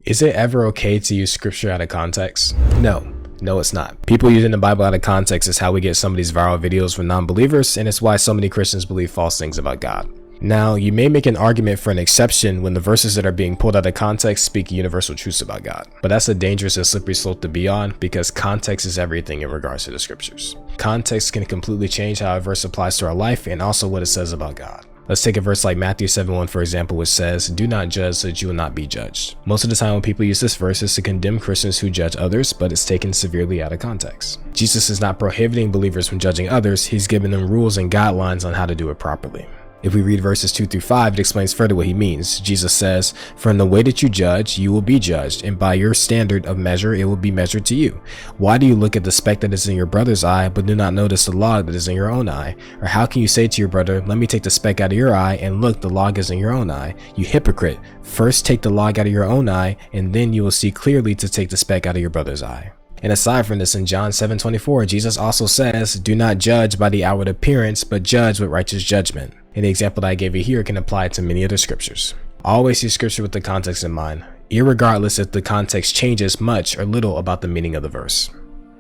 Is it ever okay to use scripture out of context? No. No, it's not. People using the Bible out of context is how we get some of these viral videos from non-believers, and it's why so many Christians believe false things about God. Now, you may make an argument for an exception when the verses that are being pulled out of context speak universal truths about God, but that's a dangerous and slippery slope to be on because context is everything in regards to the scriptures. Context can completely change how a verse applies to our life and also what it says about God. Let's take a verse like Matthew 7:1 for example, which says, "Do not judge so that you will not be judged." Most of the time when people use this verse is to condemn Christians who judge others, but it's taken severely out of context. Jesus is not prohibiting believers from judging others, he's giving them rules and guidelines on how to do it properly. If we read verses 2 through 5, it explains further what he means. Jesus says, "For in the way that you judge, you will be judged, and by your standard of measure, it will be measured to you. Why do you look at the speck that is in your brother's eye, but do not notice the log that is in your own eye? Or how can you say to your brother, 'Let me take the speck out of your eye,' and look, the log is in your own eye? You hypocrite, first take the log out of your own eye, and then you will see clearly to take the speck out of your brother's eye." And aside from this, in John 7:24, Jesus also says, "Do not judge by the outward appearance, but judge with righteous judgment." And the example that I gave you here can apply to many other scriptures. Always use scripture with the context in mind, irregardless if the context changes much or little about the meaning of the verse.